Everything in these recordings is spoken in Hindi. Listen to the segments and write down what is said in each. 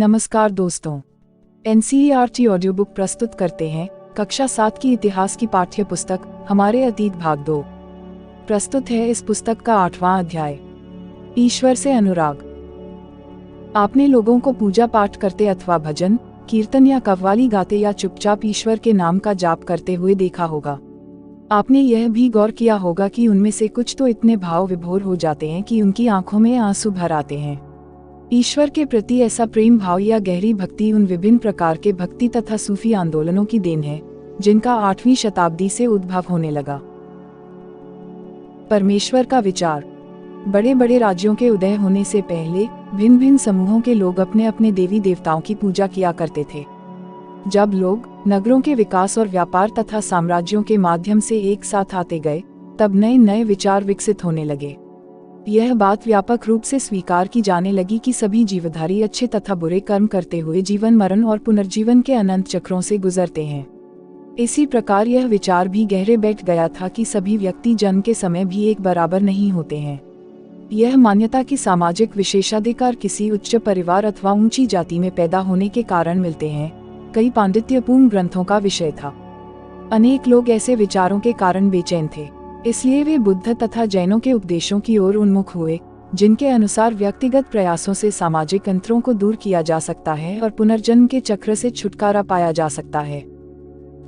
नमस्कार दोस्तों, NCERT ऑडियो बुक प्रस्तुत करते हैं कक्षा 7 की इतिहास की पाठ्य पुस्तक हमारे अतीत भाग 2। प्रस्तुत है इस पुस्तक का 8वां अध्याय, ईश्वर से अनुराग। आपने लोगों को पूजा पाठ करते अथवा भजन कीर्तन या कव्वाली गाते या चुपचाप ईश्वर के नाम का जाप करते हुए देखा होगा। आपने यह भी गौर किया होगा कि उनमें से कुछ तो इतने भाव विभोर हो जाते हैं कि उनकी आंखों में आंसू भर आते हैं। ईश्वर के प्रति ऐसा प्रेम भाव या गहरी भक्ति उन विभिन्न प्रकार के भक्ति तथा सूफी आंदोलनों की देन है जिनका 8वीं शताब्दी से उद्भव होने लगा। परमेश्वर का विचार। बड़े बड़े राज्यों के उदय होने से पहले भिन्न भिन्न समूहों के लोग अपने अपने देवी देवताओं की पूजा किया करते थे। जब लोग नगरों के विकास और व्यापार तथा साम्राज्यों के माध्यम से एक साथ आते गए, तब नए नए विचार विकसित होने लगे। यह बात व्यापक रूप से स्वीकार की जाने लगी कि सभी जीवधारी अच्छे तथा बुरे कर्म करते हुए जीवन मरण और पुनर्जीवन के अनंत चक्रों से गुजरते हैं। इसी प्रकार यह विचार भी गहरे बैठ गया था कि सभी व्यक्ति जन्म के समय भी एक बराबर नहीं होते हैं। यह मान्यता कि सामाजिक विशेषाधिकार किसी उच्च परिवार अथवा ऊंची जाति में पैदा होने के कारण मिलते हैं, कई पांडित्यपूर्ण ग्रंथों का विषय था। अनेक लोग ऐसे विचारों के कारण बेचैन थे, इसलिए वे बुद्ध तथा जैनों के उपदेशों की ओर उन्मुख हुए, जिनके अनुसार व्यक्तिगत प्रयासों से सामाजिक अंतरों को दूर किया जा सकता है और पुनर्जन्म के चक्र से छुटकारा पाया जा सकता है।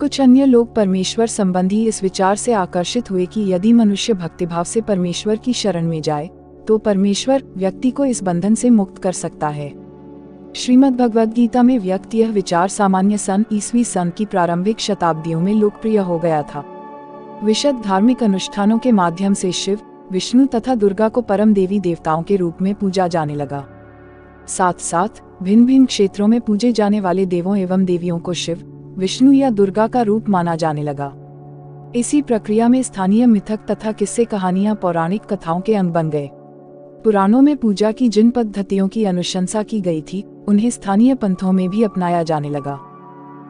कुछ अन्य लोग परमेश्वर संबंधी इस विचार से आकर्षित हुए कि यदि मनुष्य भक्तिभाव से परमेश्वर की शरण में जाए तो परमेश्वर व्यक्ति को इस बंधन से मुक्त कर सकता है। श्रीमद् भगवद गीता में व्यक्त यह विचार सामान्य सन ईस्वी सन की प्रारंभिक शताब्दियों में लोकप्रिय हो गया था। विशद धार्मिक अनुष्ठानों के माध्यम से शिव, विष्णु तथा दुर्गा को परम देवी देवताओं के रूप में पूजा जाने लगा। साथ साथ भिन्न भिन्न क्षेत्रों में पूजे जाने वाले देवों एवं देवियों को शिव, विष्णु या दुर्गा का रूप माना जाने लगा। इसी प्रक्रिया में स्थानीय मिथक तथा किस्से कहानियां पौराणिक कथाओं के अंग बन गए। पुराणों में पूजा की जिन पद्धतियों की अनुशंसा की गई थी, उन्हें स्थानीय पंथों में भी अपनाया जाने लगा।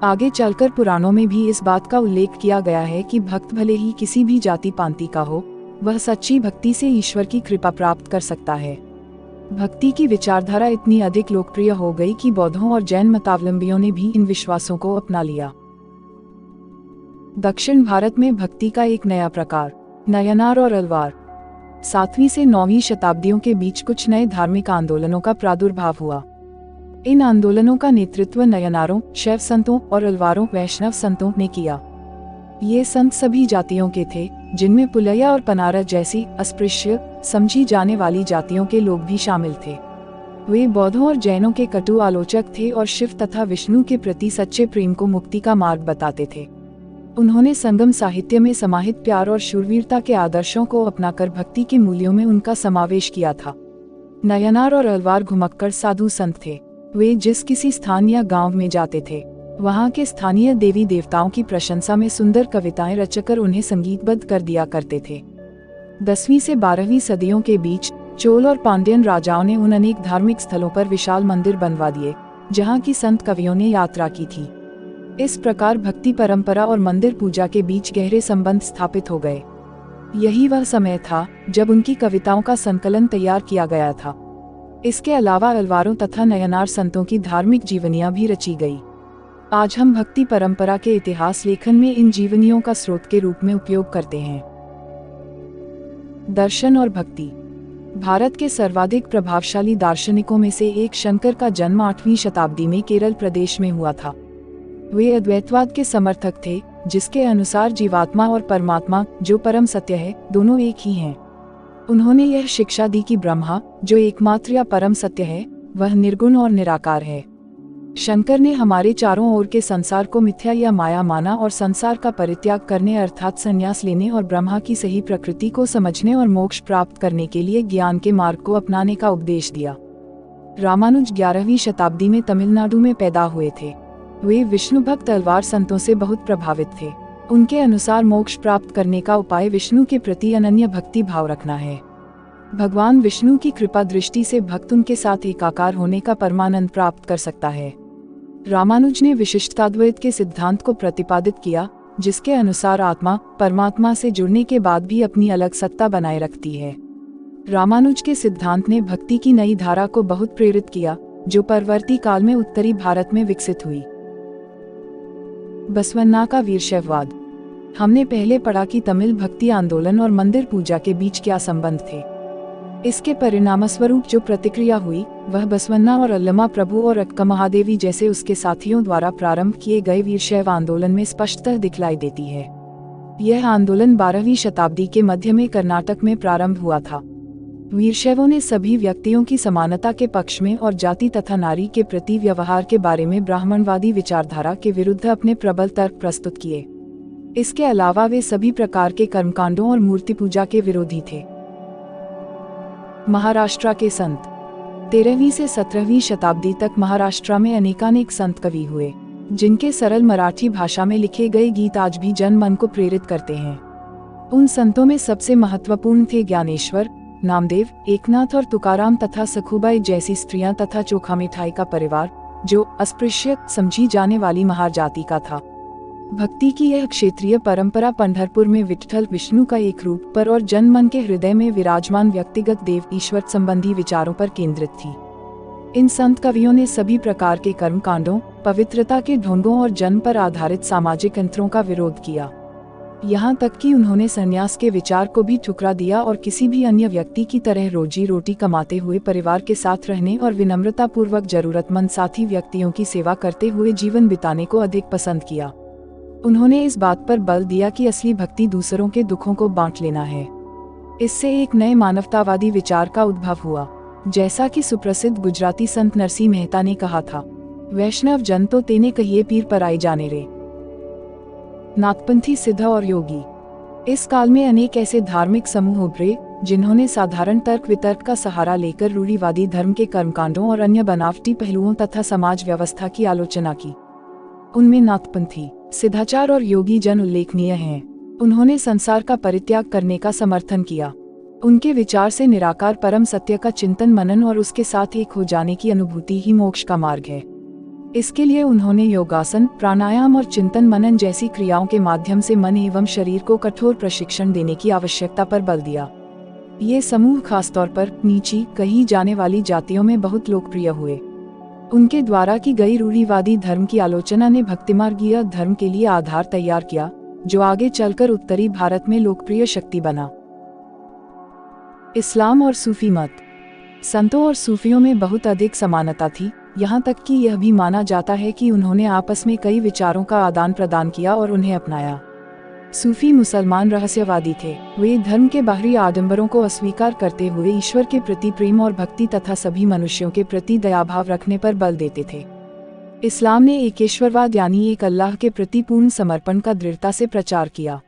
आगे चलकर पुराणों में भी इस बात का उल्लेख किया गया है कि भक्त भले ही किसी भी जाति पांति का हो, वह सच्ची भक्ति से ईश्वर की कृपा प्राप्त कर सकता है। भक्ति की विचारधारा इतनी अधिक लोकप्रिय हो गई कि बौद्धों और जैन मतावलंबियों ने भी इन विश्वासों को अपना लिया। दक्षिण भारत में भक्ति का एक नया प्रकार, नयनार और अलवार। 7वीं से 9वीं शताब्दियों के बीच कुछ नए धार्मिक आंदोलनों का प्रादुर्भाव हुआ। इन आंदोलनों का नेतृत्व नयनारों, शैव संतों और अलवारों, वैष्णव संतों ने किया। ये संत सभी जातियों के थे, जिनमें पुलैया और पनारा जैसी अस्पृश्य समझी जाने वाली जातियों के लोग भी शामिल थे। वे बौद्धों और जैनों के कटु आलोचक थे और शिव तथा विष्णु के प्रति सच्चे प्रेम को मुक्ति का मार्ग बताते थे। उन्होंने संगम साहित्य में समाहित प्यार और शूरवीरता के आदर्शों को अपनाकर भक्ति के मूल्यों में उनका समावेश किया था। नयनार और अलवार घुमक्कड़ साधु संत थे। वे जिस किसी स्थान या गांव में जाते थे, वहां के स्थानीय देवी देवताओं की प्रशंसा में सुंदर कविताएं रचकर उन्हें संगीतबद्ध कर दिया करते थे। 10वीं से 12वीं सदियों के बीच चोल और पांड्यन राजाओं ने उन अनेक धार्मिक स्थलों पर विशाल मंदिर बनवा दिए, जहां की संत कवियों ने यात्रा की थी। इस प्रकार भक्ति परंपरा और मंदिर पूजा के बीच गहरे संबंध स्थापित हो गए। यही वह समय था जब उनकी कविताओं का संकलन तैयार किया गया था। इसके अलावा अलवारों तथा नयनार संतों की धार्मिक जीवनियां भी रची गई। आज हम भक्ति परंपरा के इतिहास लेखन में इन जीवनियों का स्रोत के रूप में उपयोग करते हैं। दर्शन और भक्ति। भारत के सर्वाधिक प्रभावशाली दार्शनिकों में से एक शंकर का जन्म 8वीं शताब्दी में केरल प्रदेश में हुआ था। वे अद्वैतवाद के समर्थक थे, जिसके अनुसार जीवात्मा और परमात्मा, जो परम सत्य है, दोनों एक ही हैं। उन्होंने यह शिक्षा दी कि ब्रह्मा, जो एकमात्र या परम सत्य है, वह निर्गुण और निराकार है। शंकर ने हमारे चारों ओर के संसार को मिथ्या या माया माना और संसार का परित्याग करने अर्थात संन्यास लेने और ब्रह्मा की सही प्रकृति को समझने और मोक्ष प्राप्त करने के लिए ज्ञान के मार्ग को अपनाने का उपदेश दिया। रामानुज 11वीं शताब्दी में तमिलनाडु में पैदा हुए थे। वे विष्णु भक्त अलवार संतों से बहुत प्रभावित थे। उनके अनुसार मोक्ष प्राप्त करने का उपाय विष्णु के प्रति अनन्य भक्ति भाव रखना है। भगवान विष्णु की कृपा दृष्टि से भक्त उनके साथ एकाकार होने का परमानंद प्राप्त कर सकता है। रामानुज ने विशिष्टाद्वैत के सिद्धांत को प्रतिपादित किया, जिसके अनुसार आत्मा परमात्मा से जुड़ने के बाद भी अपनी अलग सत्ता बनाए रखती है। रामानुज के सिद्धांत ने भक्ति की नई धारा को बहुत प्रेरित किया, जो परवर्ती काल में उत्तरी भारत में विकसित हुई। बसवन्ना का वीरशैववाद। हमने पहले पढ़ा कि तमिल भक्ति आंदोलन और मंदिर पूजा के बीच क्या संबंध थे। इसके परिणामस्वरूप जो प्रतिक्रिया हुई वह बसवन्ना और अल्लमा प्रभु और अक्का महादेवी जैसे उसके साथियों द्वारा प्रारंभ किए गए वीरशैव आंदोलन में स्पष्टतः दिखलाई देती है। यह आंदोलन 12वीं शताब्दी के मध्य में कर्नाटक में प्रारंभ हुआ था। वीरशैवों ने सभी व्यक्तियों की समानता के पक्ष में और जाति तथा नारी के प्रति व्यवहार के बारे में ब्राह्मणवादी विचारधारा के विरुद्ध अपने प्रबल तर्क प्रस्तुत किए। इसके अलावा वे सभी प्रकार के कर्मकांडों और मूर्ति पूजा के विरोधी थे। महाराष्ट्र के संत। 13वीं से 17वीं शताब्दी तक महाराष्ट्र में अनेकानेक संत कवि हुए, जिनके सरल मराठी भाषा में लिखे गए गीत आज भी जन मन को प्रेरित करते हैं। उन संतों में सबसे महत्वपूर्ण थे ज्ञानेश्वर, नामदेव, एकनाथ और तुकाराम तथा सखुबाई जैसी स्त्रियां तथा चोखा मिठाई का परिवार, जो अस्पृश्य समझी जाने वाली महार जाति का था। भक्ति की यह क्षेत्रीय परंपरा पंढरपुर में विट्ठल विष्णु का एक रूप पर और जन मन के हृदय में विराजमान व्यक्तिगत देव ईश्वर संबंधी विचारों पर केंद्रित थी। इन संत कवियों ने सभी प्रकार के कर्मकांडों, पवित्रता के ढोंगों और जन पर आधारित सामाजिक यंत्रों का विरोध किया। यहाँ तक कि उन्होंने संन्यास के विचार को भी ठुकरा दिया और किसी भी अन्य व्यक्ति की तरह रोजी रोटी कमाते हुए परिवार के साथ रहने और विनम्रता पूर्वक जरूरतमंद साथी व्यक्तियों की सेवा करते हुए जीवन बिताने को अधिक पसंद किया। उन्होंने इस बात पर बल दिया कि असली भक्ति दूसरों के दुखों को बांट लेना है। इससे एक नए मानवतावादी विचार का उद्भव हुआ। जैसा कि सुप्रसिद्ध गुजराती संत नरसिंह मेहता ने कहा था, वैष्णव जन तो तेने कहिए पीर पराई जाने रे। नाथपंथी सिद्ध और योगी। इस काल में अनेक ऐसे धार्मिक समूह उभरे जिन्होंने साधारण तर्क वितर्क का सहारा लेकर रूढ़िवादी धर्म के कर्मकांडों और अन्य बनावटी पहलुओं तथा समाज व्यवस्था की आलोचना की। उनमें नाथपंथी, सिद्धाचार और योगी जन उल्लेखनीय हैं। उन्होंने संसार का परित्याग करने का समर्थन किया। उनके विचार से निराकार परम सत्य का चिंतन मनन और उसके साथ एक हो जाने की अनुभूति ही मोक्ष का मार्ग है। इसके लिए उन्होंने योगासन, प्राणायाम और चिंतन मनन जैसी क्रियाओं के माध्यम से मन एवं शरीर को कठोर प्रशिक्षण देने की आवश्यकता पर बल दिया। ये समूह खासतौर पर नीची कही जाने वाली जातियों में बहुत लोकप्रिय हुए। उनके द्वारा की गई रूढ़िवादी धर्म की आलोचना ने भक्तिमार्गीय धर्म के लिए आधार तैयार किया, जो आगे चलकर उत्तरी भारत में लोकप्रिय शक्ति बना। इस्लाम और सूफी मत। संतों और सूफियों में बहुत अधिक समानता थी, यहाँ तक कि यह भी माना जाता है कि उन्होंने आपस में कई विचारों का आदान प्रदान किया और उन्हें अपनाया। सूफी मुसलमान रहस्यवादी थे। वे धर्म के बाहरी आडंबरों को अस्वीकार करते हुए ईश्वर के प्रति प्रेम और भक्ति तथा सभी मनुष्यों के प्रति दयाभाव रखने पर बल देते थे। इस्लाम ने एकेश्वरवाद यानी एक अल्लाह के प्रति पूर्ण समर्पण का दृढ़ता से प्रचार किया।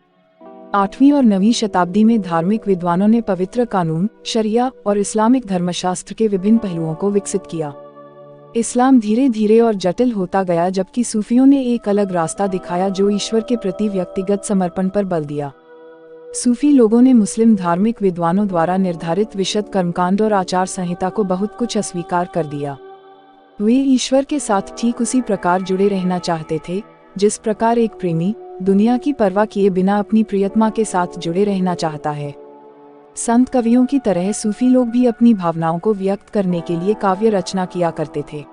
8वीं और 9वीं शताब्दी में धार्मिक विद्वानों ने पवित्र कानून, शरिया और इस्लामिक धर्मशास्त्र के विभिन्न पहलुओं को विकसित किया। इस्लाम धीरे धीरे और जटिल होता गया, जबकि सूफियों ने एक अलग रास्ता दिखाया जो ईश्वर के प्रति व्यक्तिगत समर्पण पर बल दिया। सूफी लोगों ने मुस्लिम धार्मिक विद्वानों द्वारा निर्धारित विशद कर्मकांड और आचार संहिता को बहुत कुछ अस्वीकार कर दिया। वे ईश्वर के साथ ठीक उसी प्रकार जुड़े रहना चाहते थे जिस प्रकार एक प्रेमी दुनिया की परवाह किए बिना अपनी प्रियतमा के साथ जुड़े रहना चाहता है। संत कवियों की तरह सूफी लोग भी अपनी भावनाओं को व्यक्त करने के लिए काव्य रचना किया करते थे।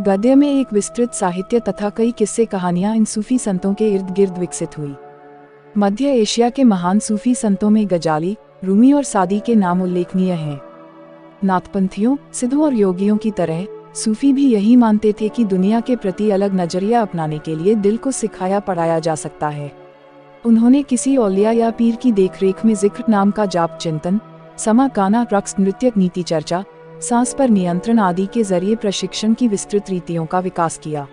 गद्य में एक विस्तृत साहित्य तथा कई किस्से कहानियां इन सूफी संतों के इर्द गिर्द विकसित हुई। मध्य एशिया के महान सूफी संतों में गजाली, रूमी और सादी के नाम उल्लेखनीय हैं। नाथपंथियों, सिद्धों और योगियों की तरह सूफी भी यही मानते थे कि दुनिया के प्रति अलग नजरिया अपनाने के लिए दिल को सिखाया पढ़ाया जा सकता है। उन्होंने किसी औलिया या पीर की देखरेख में जिक्र नाम का जाप चिंतन, समा, गाना, रक्स, नृत्य, नीति चर्चा, सांस पर नियंत्रण आदि के जरिए प्रशिक्षण की विस्तृत रीतियों का विकास किया।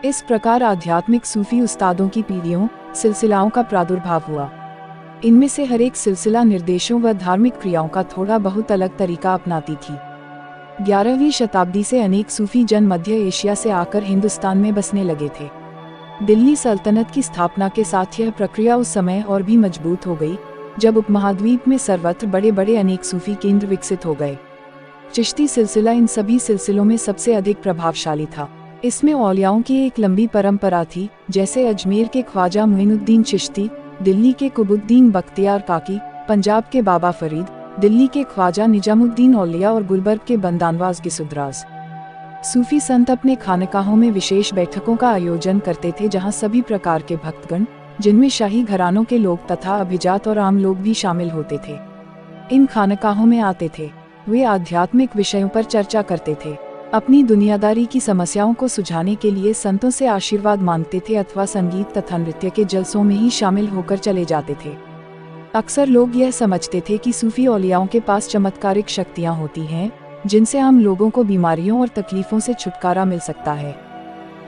इस प्रकार आध्यात्मिक सूफी उस्तादों की पीढ़ियों, सिलसिलाओं का प्रादुर्भाव हुआ। इनमें से हर एक सिलसिला निर्देशों व धार्मिक क्रियाओं का थोड़ा बहुत अलग तरीका अपनाती थी। 11वीं शताब्दी से अनेक सूफी जन मध्य एशिया से आकर हिंदुस्तान में बसने लगे थे। दिल्ली सल्तनत की स्थापना के साथ यह प्रक्रिया उस समय और भी मजबूत हो गई, जब उपमहाद्वीप में सर्वत्र बड़े बड़े अनेक सूफी केंद्र विकसित हो गए। चिश्ती सिलसिला इन सभी सिलसिलों में सबसे अधिक प्रभावशाली था। इसमें औलियाओं की एक लंबी परंपरा थी, जैसे अजमेर के ख्वाजा मुइनुद्दीन चिश्ती, दिल्ली के कुतुबुद्दीन बख्तियार काकी, पंजाब के बाबा फरीद, दिल्ली के ख्वाजा निजामुद्दीन औलिया और गुलबर्ग के बंदानवाज गिसुद्राज। सूफी संत अपने खानकाहों में विशेष बैठकों का आयोजन करते थे जहां सभी प्रकार के भक्तगण, जिनमें शाही घरानों के लोग तथा अभिजात और आम लोग भी शामिल होते थे, इन खानकाहों में आते थे। वे आध्यात्मिक विषयों पर चर्चा करते थे, अपनी दुनियादारी की समस्याओं को सुलझाने के लिए संतों से आशीर्वाद मांगते थे अथवा संगीत तथा नृत्य के जलसों में ही शामिल होकर चले जाते थे। अक्सर लोग यह समझते थे कि सूफी औलियाओं के पास चमत्कारिक शक्तियां होती हैं, जिनसे आम लोगों को बीमारियों और तकलीफों से छुटकारा मिल सकता है।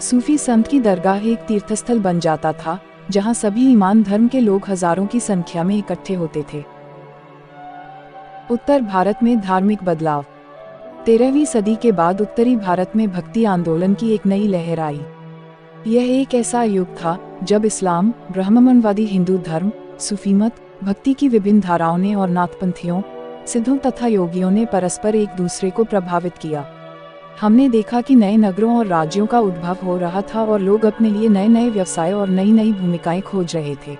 सूफी संत की दरगाह एक तीर्थस्थल बन जाता था, जहां सभी ईमान धर्म के लोग हजारों की संख्या में इकट्ठे होते थे। उत्तर भारत में धार्मिक बदलाव। 13वीं सदी के बाद उत्तरी भारत में भक्ति आंदोलन की एक नई लहर आई। यह एक ऐसा युग था जब इस्लाम, ब्राह्मणवादी हिंदू धर्म, सूफी मत, भक्ति की विभिन्न धाराओं ने और नाथपंथियों, सिद्धों तथा योगियों ने परस्पर एक दूसरे को प्रभावित किया। हमने देखा कि नए नगरों और राज्यों का उद्भव हो रहा था और लोग अपने लिए नए नए व्यवसाय और नई नई भूमिकाएं खोज रहे थे।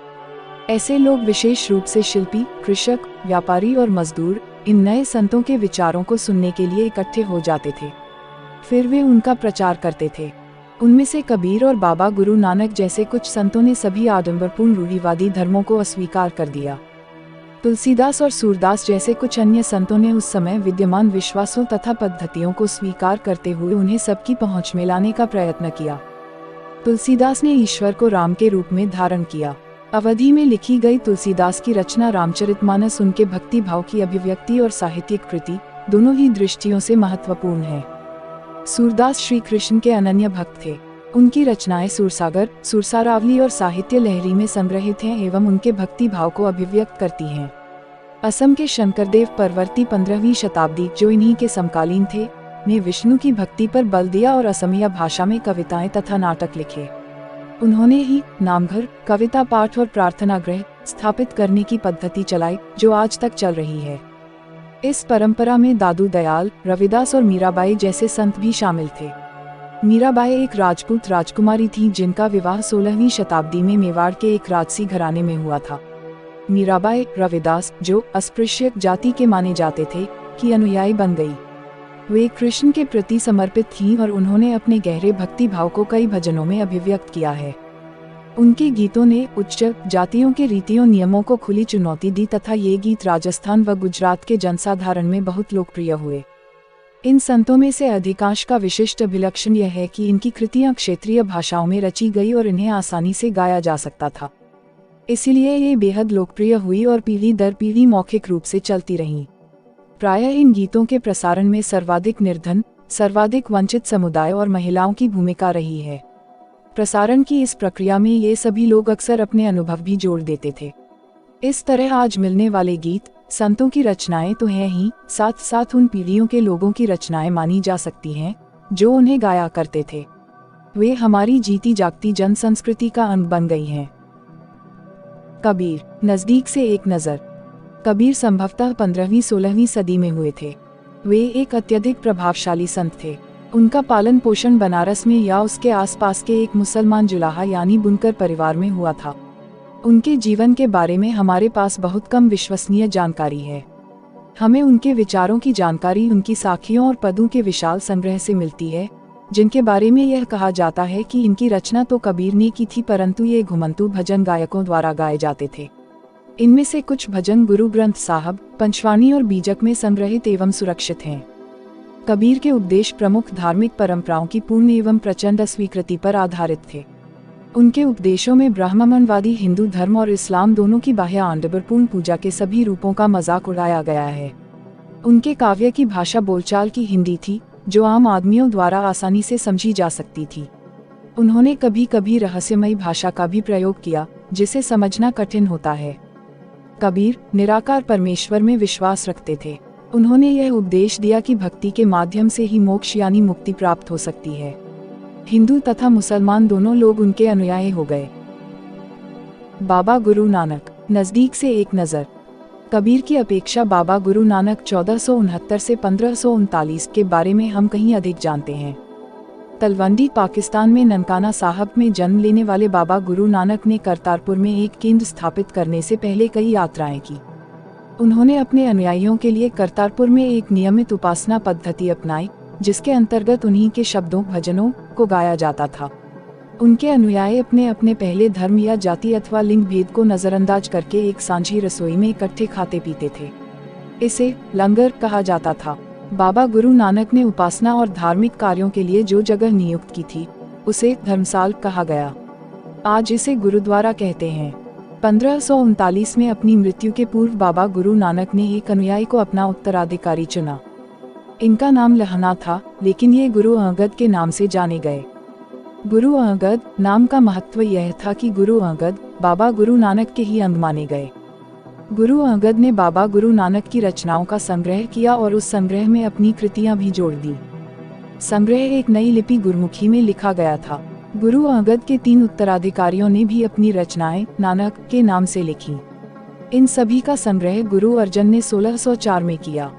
ऐसे लोग विशेष रूप से शिल्पी, कृषक, व्यापारी और मजदूर इन नए संतों के विचारों को सुनने के लिए इकट्ठे हो जाते थे। फिर वे उनका प्रचार करते थे। उनमें से कबीर और बाबा गुरु नानक जैसे कुछ संतों ने सभी आडंबरपूर्ण रूढ़िवादी धर्मों को अस्वीकार कर दिया। तुलसीदास और सूरदास जैसे कुछ अन्य संतों ने उस समय विद्यमान विश्वासों तथा पद्धतियों को स्वीकार करते हुए उन्हें सबकी पहुंच में लाने का प्रयत्न किया। तुलसीदास ने ईश्वर को राम के रूप में धारण किया। अवधि में लिखी गई तुलसीदास की रचना रामचरितमानस उनके भक्ति भाव की अभिव्यक्ति और साहित्यिक कृति दोनों ही दृष्टियों से महत्वपूर्ण है। सूरदास श्री कृष्ण के अनन्य भक्त थे। उनकी रचनाएं सुरसागर, सुरसारावली और साहित्य लहरी में संग्रहित हैं एवं उनके भक्ति भाव को अभिव्यक्त करती हैं। असम के शंकरदेव परवर्ती 15वीं शताब्दी, जो इन्हीं के समकालीन थे, ने विष्णु की भक्ति पर बल दिया और असमिया भाषा में कविताएं तथा नाटक लिखे। उन्होंने ही नामघर, कविता पाठ और प्रार्थना गृह स्थापित करने की पद्धति चलाई, जो आज तक चल रही है। इस परंपरा में दादू दयाल, रविदास और मीराबाई जैसे संत भी शामिल थे। मीराबाई एक राजपूत राजकुमारी थी जिनका विवाह 16वीं शताब्दी में मेवाड़ के एक राजसी घराने में हुआ था। मीराबाई, रविदास, जो अस्पृश्य जाति के माने जाते थे, की अनुयायी बन गई। वे कृष्ण के प्रति समर्पित थीं और उन्होंने अपने गहरे भक्ति भाव को कई भजनों में अभिव्यक्त किया है। उनके गीतों ने उच्च जातियों के रीतियों नियमों को खुली चुनौती दी तथा ये गीत राजस्थान व गुजरात के जनसाधारण में बहुत लोकप्रिय हुए। इन संतों में से अधिकांश का विशिष्ट अभिलक्षण यह है कि इनकी कृतियां क्षेत्रीय भाषाओं में रची गई और इन्हें आसानी से गाया जा सकता था। इसलिए ये बेहद लोकप्रिय हुई और पीढ़ी दर पीढ़ी मौखिक रूप से चलती रहीं। प्रायः इन गीतों के प्रसारण में सर्वाधिक निर्धन, सर्वाधिक वंचित समुदाय और महिलाओं की भूमिका रही है। प्रसारण की इस प्रक्रिया में ये सभी लोग अक्सर अपने अनुभव भी जोड़ देते थे। इस तरह आज मिलने वाले गीत संतों की रचनाएं तो हैं ही, साथ साथ उन पीढ़ियों के लोगों की रचनाएं मानी जा सकती हैं जो उन्हें गाया करते थे। वे हमारी जीती जागती जन संस्कृति का अंग बन गई हैं। कबीर, नजदीक से एक नज़र। कबीर संभवतः 15वीं-16वीं सदी में हुए थे। वे एक अत्यधिक प्रभावशाली संत थे। उनका पालन पोषण बनारस में या उसके आसपास के एक मुसलमान जुलाहा यानी बुनकर परिवार में हुआ था। उनके जीवन के बारे में हमारे पास बहुत कम विश्वसनीय जानकारी है। हमें उनके विचारों की जानकारी उनकी साखियों और पदों के विशाल संग्रह से मिलती है, जिनके बारे में यह कहा जाता है कि इनकी रचना तो कबीर ने की थी, परंतु ये घुमंतू भजन गायकों द्वारा गाए जाते थे। इनमें से कुछ भजन गुरु ग्रंथ साहब, पंचवाणी और बीजक में संग्रहित एवं सुरक्षित हैं। कबीर के उपदेश प्रमुख धार्मिक परंपराओं की पूर्ण एवं प्रचंड स्वीकृति पर आधारित थे। उनके उपदेशों में ब्राह्मणवादी हिंदू धर्म और इस्लाम दोनों की बाह्य आडंबरपूर्ण पूजा के सभी रूपों का मजाक उड़ाया गया है। उनके काव्य की भाषा बोलचाल की हिंदी थी, जो आम आदमियों द्वारा आसानी से समझी जा सकती थी। उन्होंने कभी कभी रहस्यमयी भाषा का भी प्रयोग किया, जिसे समझना कठिन होता है। कबीर निराकार परमेश्वर में विश्वास रखते थे। उन्होंने यह उपदेश दिया कि भक्ति के माध्यम से ही मोक्ष यानी मुक्ति प्राप्त हो सकती है। हिंदू तथा मुसलमान दोनों लोग उनके अनुयायी हो गए। बाबा गुरु नानक, नजदीक से एक नज़र। कबीर की अपेक्षा बाबा गुरु नानक 1469 से 1539 के बारे में हम कहीं अधिक जानते हैं। तलवंडी, पाकिस्तान में ननकाना साहब में जन्म लेने वाले बाबा गुरु नानक ने करतारपुर में एक केंद्र स्थापित करने से पहले कई यात्राएं की। उन्होंने अपने अनुयायियों के लिए करतारपुर में एक नियमित उपासना पद्धति अपनाई, जिसके अंतर्गत उन्हीं के शब्दों भजनों को गाया जाता था। उनके अनुयायी अपने अपने पहले धर्म या जाति अथवा लिंग भेद को नजरअंदाज करके एक सांझी रसोई में इकट्ठे खाते पीते थे। इसे लंगर कहा जाता था। बाबा गुरु नानक ने उपासना और धार्मिक कार्यों के लिए जो जगह नियुक्त की थी उसे धर्मसाल कहा गया। आज इसे गुरुद्वारा कहते हैं। 1539 में अपनी मृत्यु के पूर्व बाबा गुरु नानक ने एक अनुयायी को अपना उत्तराधिकारी चुना। इनका नाम लहना था, लेकिन ये गुरु अंगद के नाम से जाने गए। गुरु अंगद नाम का महत्व यह था कि गुरु अंगद बाबा गुरु नानक के ही अंग माने गए। गुरु अंगद ने बाबा गुरु नानक की रचनाओं का संग्रह किया और उस संग्रह में अपनी कृतियां भी जोड़ दी। संग्रह एक नई लिपि गुरमुखी में लिखा गया था। गुरु अंगद के 3 उत्तराधिकारियों ने भी अपनी रचनाएं नानक के नाम से लिखी। इन सभी का संग्रह गुरु अर्जन ने 1604 में किया।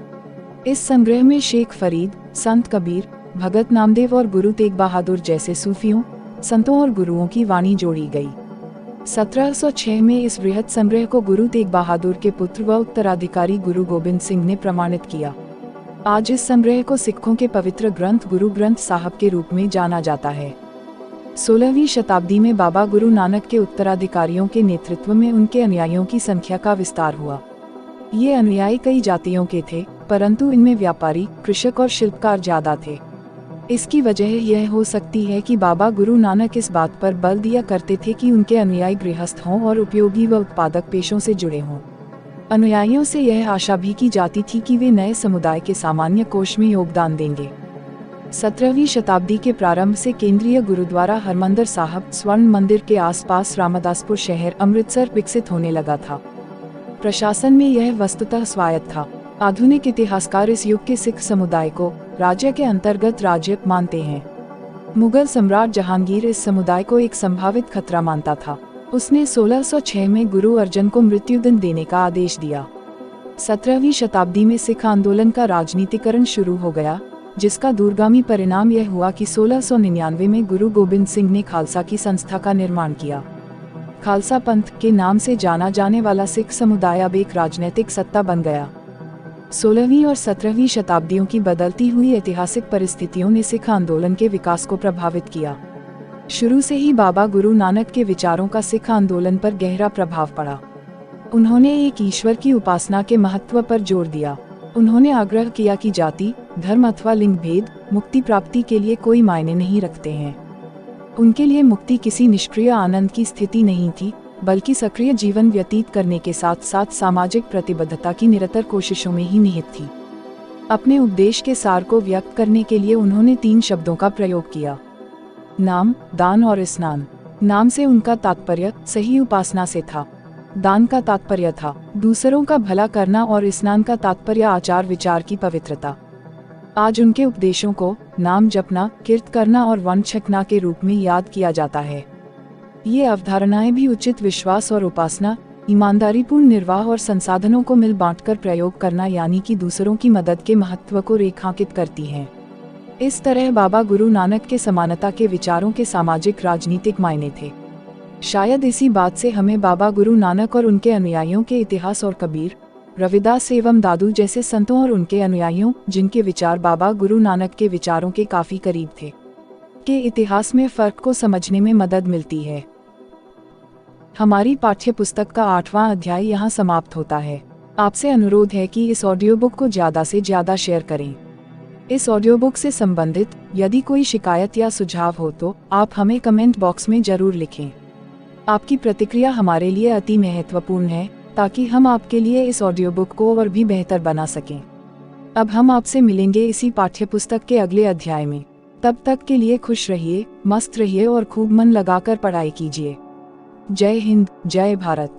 इस संग्रह में शेख फरीद, संत कबीर, भगत नामदेव और गुरु तेग बहादुर जैसे सूफियों, संतों और गुरुओं की वाणी जोड़ी गई। 1706 में इस बृहद संग्रह को गुरु तेग बहादुर के पुत्र व उत्तराधिकारी गुरु गोबिंद सिंह ने प्रमाणित किया। आज इस संग्रह को सिखों के पवित्र ग्रंथ गुरु ग्रंथ साहब के रूप में जाना जाता है। 16वीं शताब्दी में बाबा गुरु नानक के उत्तराधिकारियों के नेतृत्व में उनके अनुयायियों की संख्या का विस्तार हुआ। ये अनुयायी कई जातियों के थे, परंतु इनमें व्यापारी, कृषक और शिल्पकार ज्यादा थे। इसकी वजह यह हो सकती है कि बाबा गुरु नानक इस बात पर बल दिया करते थे कि उनके अनुयायी गृहस्थ हों और उपयोगी व उत्पादक पेशों से जुड़े हों। अनुयायियों से यह आशा भी की जाती थी कि वे नए समुदाय के सामान्य कोष में योगदान देंगे। 17वीं शताब्दी के प्रारंभ से केंद्रीय गुरुद्वारा हरमंदिर साहब स्वर्ण मंदिर के आसपास रामदासपुर शहर अमृतसर विकसित होने लगा था। प्रशासन में यह वस्तुतः स्वायत्त था। आधुनिक इतिहासकार इस युग के सिख समुदाय को राज्य के अंतर्गत राज्य मानते हैं। मुगल सम्राट जहांगीर इस समुदाय को एक संभावित खतरा मानता था। उसने 1606 में गुरु अर्जन को मृत्युदंड देने का आदेश दिया। 17वीं शताब्दी में सिख आंदोलन का राजनीतिकरण शुरू हो गया, जिसका दूरगामी परिणाम यह हुआ कि 1699 में गुरु गोबिंद सिंह ने खालसा की संस्था का निर्माण किया। खालसा पंथ के नाम से जाना जाने वाला सिख समुदाय अब एक राजनीतिक सत्ता बन गया। 16वीं और 17वीं शताब्दियों की बदलती हुई ऐतिहासिक परिस्थितियों ने सिख आंदोलन के विकास को प्रभावित किया। शुरू से ही बाबा गुरु नानक के विचारों का सिख आंदोलन पर गहरा प्रभाव पड़ा। उन्होंने एक ईश्वर की उपासना के महत्व पर जोर दिया। उन्होंने आग्रह किया कि जाति, धर्म अथवा लिंग भेद मुक्ति प्राप्ति के लिए कोई मायने नहीं रखते हैं। उनके लिए मुक्ति किसी निष्क्रिय आनंद की स्थिति नहीं थी, बल्कि सक्रिय जीवन व्यतीत करने के साथ साथ सामाजिक प्रतिबद्धता की निरंतर कोशिशों में ही निहित थी। अपने उपदेश के सार को व्यक्त करने के लिए उन्होंने 3 शब्दों का प्रयोग किया: नाम, दान और स्नान। नाम से उनका तात्पर्य सही उपासना से था। दान का तात्पर्य था दूसरों का भला करना और स्नान का तात्पर्य आचार विचार की पवित्रता। आज उनके उपदेशों को नाम जपना, कीर्त करना और वन छकना के रूप में याद किया जाता है। ये अवधारणाएं भी उचित विश्वास और उपासना, ईमानदारीपूर्ण निर्वाह और संसाधनों को मिल बांटकर प्रयोग करना यानी कि दूसरों की मदद के महत्व को रेखांकित करती हैं। इस तरह बाबा गुरु नानक के समानता के विचारों के सामाजिक राजनीतिक मायने थे। शायद इसी बात से हमें बाबा गुरु नानक और उनके अनुयायियों के इतिहास और कबीर, रविदास एवं दादू जैसे संतों और उनके अनुयायियों, जिनके विचार बाबा गुरु नानक के विचारों के काफी करीब थे, के इतिहास में फर्क को समझने में मदद मिलती है। हमारी पाठ्य पुस्तक का 8वां अध्याय यहाँ समाप्त होता है। आपसे अनुरोध है कि इस ऑडियो बुक को ज़्यादा से ज़्यादा शेयर करें। इस ऑडियो बुक से संबंधित यदि कोई शिकायत या सुझाव हो तो आप हमें कमेंट बॉक्स में जरूर लिखें। आपकी प्रतिक्रिया हमारे लिए अति महत्वपूर्ण है, ताकि हम आपके लिए इस ऑडियो बुक को और भी बेहतर बना सकें। अब हम आपसे मिलेंगे इसी पाठ्य पुस्तक के अगले अध्याय में। तब तक के लिए खुश रहिए, मस्त रहिए और खूब मन लगाकर पढ़ाई कीजिए। जय हिंद, जय भारत।